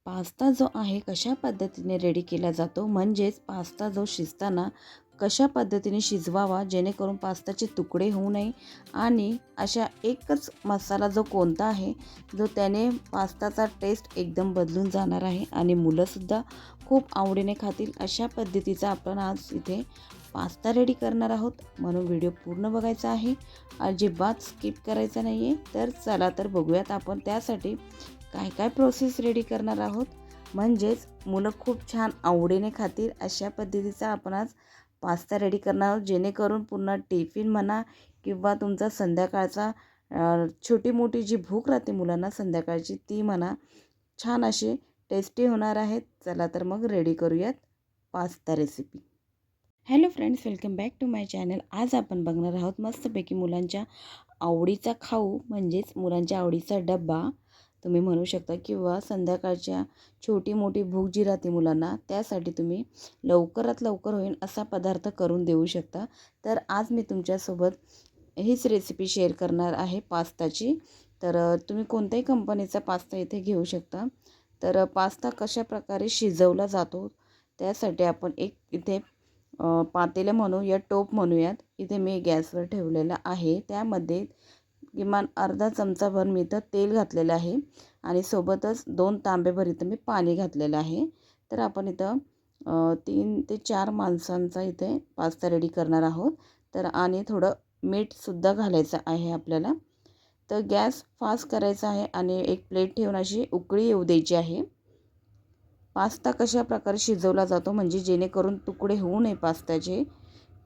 Pasta जो आहे कशा पद्धतीने रेडी केला जातो, म्हणजेच पास्ता जो शिजताना कशा पद्धतीने शिजवावा जेणेकरून पास्ताचे तुकडे होऊ नये आणि अशा एकच मसाला जो कोणता आहे जो त्याने पास्ताचा टेस्ट एकदम बदलून जाणार आहे आणि मुलंसुद्धा खूप आवडीने खातील, अशा पद्धतीचा आपण आज इथे पास्ता रेडी करणार आहोत. म्हणून व्हिडिओ पूर्ण बघायचा आहे, अजिबात स्किप करायचा नाही आहे. तर चला तर बघूयात आपण त्यासाठी काय काय प्रोसेस रेडी करणार आहोत. म्हणजेच मुलं खूप छान आवडीने खातील अशा पद्धतीचा आपण आज पास्ता रेडी करणार आहोत, जेणेकरून पुन्हा टिफिन म्हणा किंवा तुमचा संध्याकाळचा छोटी मोठी जी भूक राहते मुलांना संध्याकाळची ती म्हणा छान अशी टेस्टी होणार आहेत. चला तर मग रेडी करूयात pasta recipe. Hello friends, welcome back to my channel. आज आपण बघणार आहोत मस्तपैकी मुलांच्या आवडीचा खाऊ, म्हणजेच मुलांच्या आवडीचा डब्बा तुम्ही म्हणू शकता, किंवा संध्याकाळच्या छोटी मोठी भूक जी राहते मुलांना त्यासाठी तुम्ही लवकरात लवकर होईल असा पदार्थ करून देऊ शकता. तर आज मी तुमच्यासोबत हीच रेसिपी शेअर करणार आहे पास्ताची. तर तुम्ही कोणत्याही कंपनीचा पास्ता इथे घेऊ शकता. तर पास्ता कशा प्रकारे शिजवला जातो त्यासाठी आपण एक इथे पातेलं म्हणू या टोप म्हणूयात, इथे मी गॅसवर ठेवलेला आहे. त्यामध्ये किमान अर्धा चमचाभर मी इथं तेल घातलेलं आहे आणि सोबतच 2 तांबेभर इथं मी पाणी घातलेलं आहे. तर आपण इथं 3 ते 4 माणसांचा इथे पास्ता रेडी करणार आहोत. तर आणि थोडं मीठसुद्धा घालायचं आहे आपल्याला. तर गॅस फास्ट करायचा आहे आणि एक प्लेट ठेवून अशी उकळी येऊ द्यायची आहे. पास्ता कशा प्रकारे शिजवला जातो म्हणजे जेणेकरून तुकडे होऊ नये पास्त्याचे,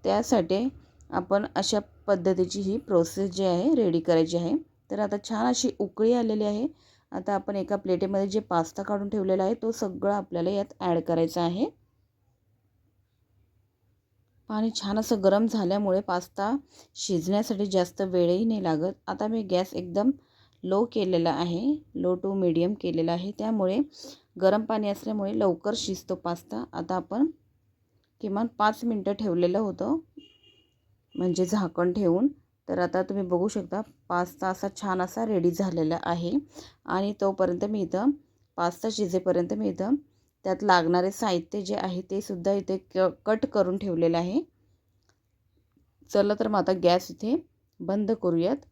त्यासाठी आपण अशा पद्धतीची ही प्रोसेस जी आहे रेडी करायची आहे. तर आता छान अशी उकळी आलेली आहे. आता आपण एका प्लेटेमध्ये जे पास्ता काढून ठेवलेला आहे तो सगळं आपल्याला यात ॲड करायचा आहे. पाणी छान असं गरम झाल्यामुळे पास्ता शिजण्यासाठी जास्त वेळही नाही लागत. आता मी गॅस एकदम लो केलेला आहे, लो टू मीडियम केलेला आहे, त्यामुळे गरम पाणी असल्यामुळे लवकर शिजतो पास्ता. आता आपण किमान 5 मिनटं ठेवलेलं होतं, म्हणजे झाकण ठेवून. तर आता तुम्ही बघू शकता पास्ता असा छान असा रेडी झालेला आहे. आणि तोपर्यंत मी इथं पास्ता शिजेपर्यंत मी इथं त्यात लागणारे साहित्य जे आहे ते सुद्धा इथे कट करून ठेवलेलं आहे. चला तर मग आता गॅस इथे बंद करूयात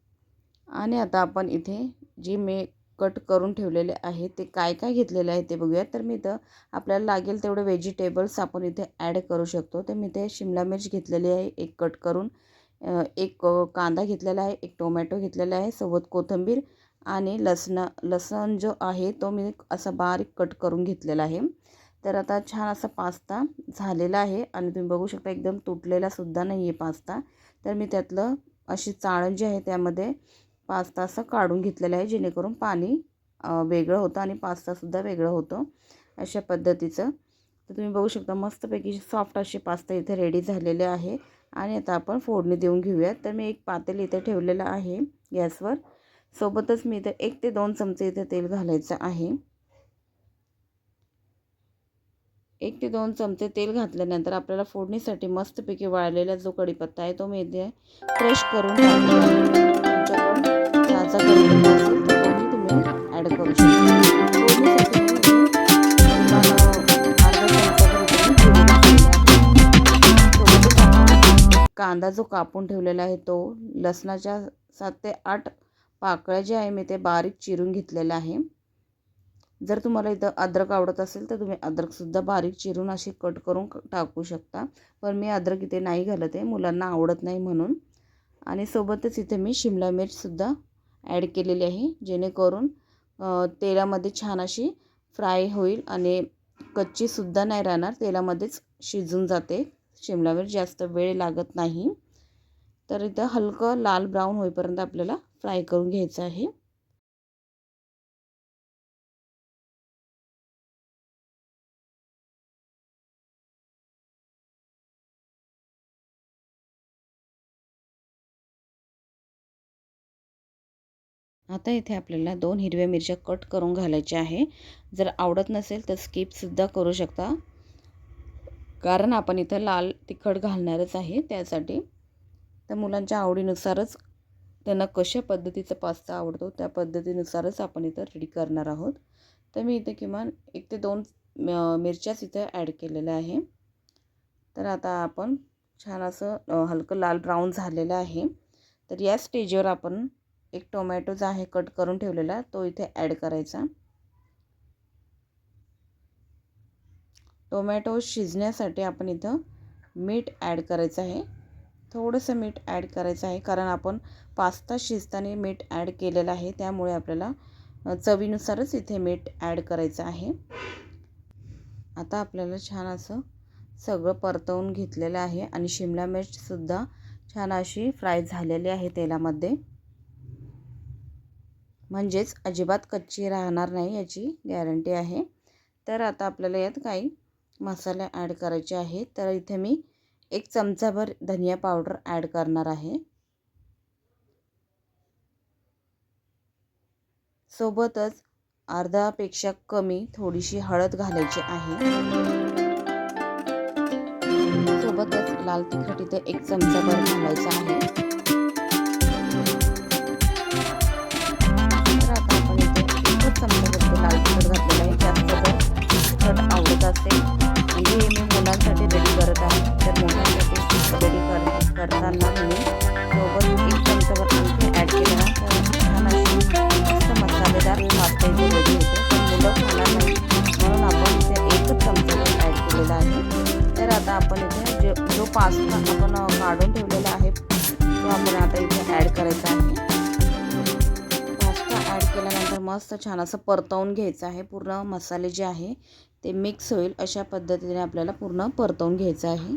आणि आता आपण इथे जी मी कट करून ठेवलेले आहे ते काय काय घेतलेले आहे ते बघूयात. तर मी इथं आपल्याला लागेल तेवढे व्हेजिटेबल्स आपण इथे ॲड करू शकतो. तर मी इथे शिमला मिर्च घेतलेली आहे एक कट करून, एक कांदा घेतलेला आहे, एक टोमॅटो घेतलेला आहे, सोबत कोथिंबीर आणि लसण जो आहे तो मी असा बारीक कट करून घेतलेला आहे. तर आता छान असा पास्ता झालेला आहे आणि तुम्ही बघू शकता एकदम तुटलेला सुद्धा नाही आहे पास्ता. तर मी त्यातलं अशी चाळण जी आहे त्यामध्ये पास्ता असं काढून घेतलेलं आहे, जेणेकरून पाणी वेगळं होतं आणि पास्तासुद्धा वेगळं होतं अशा पद्धतीचं. तर तुम्ही बघू शकता मस्तपैकी सॉफ्ट असे पास्ता इथे रेडी झालेले आहे. आणि आता आपण फोडणी देऊन घेऊयात. तर मी एक पातेलं इथे ठेवलेलं आहे गॅसवर, सोबतच मी इथे 1 ते 2 चमचे इथे तेल घालायचं आहे. 1 ते 2 चमचे तेल घातल्यानंतर आपल्याला फोडणीसाठी मस्तपैकी वाळलेला जो कढीपत्ता आहे तो मी इथे क्रश करून तुमच्याकडून ताजा कढीपत्ता असेल तर तोही तुम्ही ॲड करू शकता. फोडणीसाठी मी तुम्हाला अर्धा चमचाभर इथे मी जिरे घातलेले आहे. सोबतच आपण कांदा जो कापून ठेवलेला आहे तो, लसणाच्या 7 ते 8 पाकळ्या जे आहे मी ते बारीक चिरून घेतलेलं आहे. जर तुम्हाला इथं अद्रक आवडत असेल तर तुम्ही अद्रकसुद्धा बारीक चिरून अशी कट करून टाकू शकता. पण मी अद्रक इथे नाही घालत आहे, मुलांना आवडत नाही म्हणून. आणि सोबतच इथे मी शिमला मिर्चसुद्धा ॲड केलेली आहे, जेणेकरून तेलामध्ये छान अशी फ्राय होईल आणि कच्चीसुद्धा नाही राहणार, तेलामध्येच शिजून जाते शिमला मिर्च, जास्त वेळ लागत नाही. तर इथं हलकं लाल ब्राऊन होईपर्यंत आपल्याला फ्राय करून घ्यायचं आहे. आता इथे आपल्याला 2 हिरव्या मिरच्या कट करून घालायच्या आहे. जर आवडत नसेल तर स्किपसुद्धा करू शकता, कारण आपण इथं लाल तिखट घालणारच आहे त्यासाठी. तर मुलांच्या आवडीनुसारच त्यांना कशा पद्धतीचा पास्ता आवडतो त्या पद्धतीनुसारच आपण इथं रेडी करणार आहोत. तर मी इथे किमान 1 ते 2 मिरच्याच इथे ॲड केलेल्या आहे. तर आता आपण छान असं हलकं लाल ब्राऊन झालेलं आहे. तर या स्टेजवर आपण एक टोमॅटो जो आहे कट करून ठेवलेला तो इथे ॲड करायचा. टोमॅटो शिजण्यासाठी आपण इथं मीठ ॲड करायचं आहे. थोडंसं मीठ ॲड करायचं आहे कारण आपण पास्ता शिजताना मीठ ॲड केलेलं आहे, त्यामुळे आपल्याला चवीनुसारच इथे मीठ ॲड करायचं आहे. आता आपल्याला छान असं सगळं परतवून घेतलेलं आहे आणि शिमला मिरचसुद्धा छान अशी फ्राय झालेली आहे तेलामध्ये, म्हणजेच अजिबात कच्ची राहणार नाही याची गॅरंटी आहे. तर आता आपल्याला यात काही मसाले ॲड करायचे आहेत. तर इथे मी 1 चमचाभर धनिया पावडर ॲड करणार आहे. सोबतच अर्धापेक्षा कमी थोडीशी हळद घालायची आहे. सोबतच लाल तिखट इथे 1 चमचाभर घालायचं आहे. तर आता आपण इथे 1 चमचाभर लाल तिखट घातलेलं आहे. जास्त जर तिखट आवडत असेल, म्हणजे मी मुलांसाठी रेडी करत आहे, तर मोठ्यांसाठी रेडी करताना मी सोबत 1 चमचाभर आणखी ॲड केलं ना तर छान अशी मस्त मसालेदार पास्ता इथे रेडी होतो. पण मुलं खाणार नाही म्हणून आपण इथे 1 चमचाभर ॲड केलेला आहे. तर आता आपण इथे जो पास्ता आपण काढून ठेवलेला आहे तो आपण आता इथे ॲड करायचा आहे. पास्ता ॲड केल्यानंतर मस्त छान असं परतवून घ्यायचं आहे. पूर्ण मसाले जे आहे ते मिक्स होईल अशा पद्धतीने आपल्याला पूर्ण परतवून घ्यायचं आहे.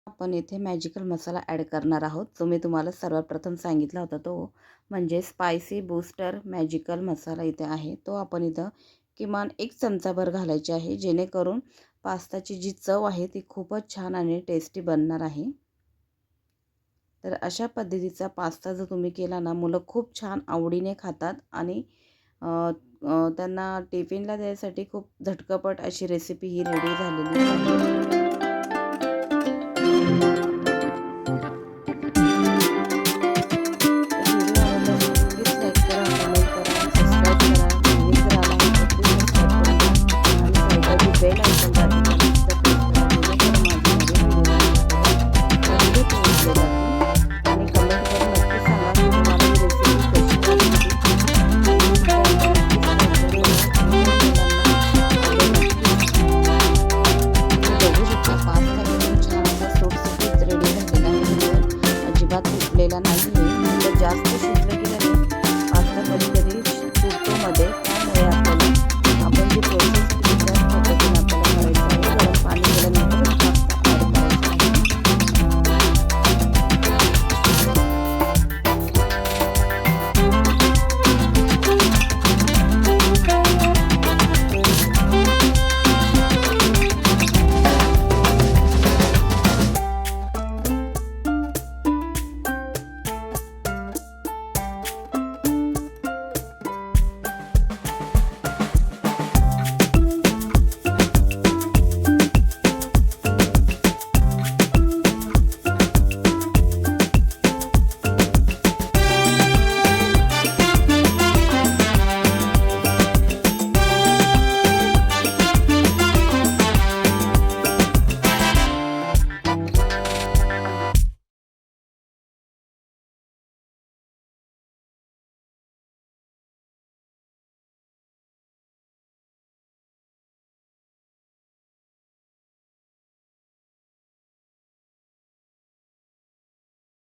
आपण इथे मॅजिकल मसाला ॲड करणार आहोत, जो मी तुम्हाला सर्वात प्रथम सांगितला होता तो म्हणजे स्पायसी बूस्टर मॅजिकल मसाला इथे आहे. तो आपण इथं किमान 1 चमचाभर घालायचे आहे, जेणेकरून पास्ताची जी चव आहे ती खूपच छान आणि टेस्टी बनणार आहे. तर अशा पद्धतीचा पास्ता जर तुम्ही केला ना, मुलं खूप छान आवडीने खातात आणि त्यांना टिफिनला द्यायसाठी खूप झटपट अशी रेसिपी ही रेडी झालेली आहे.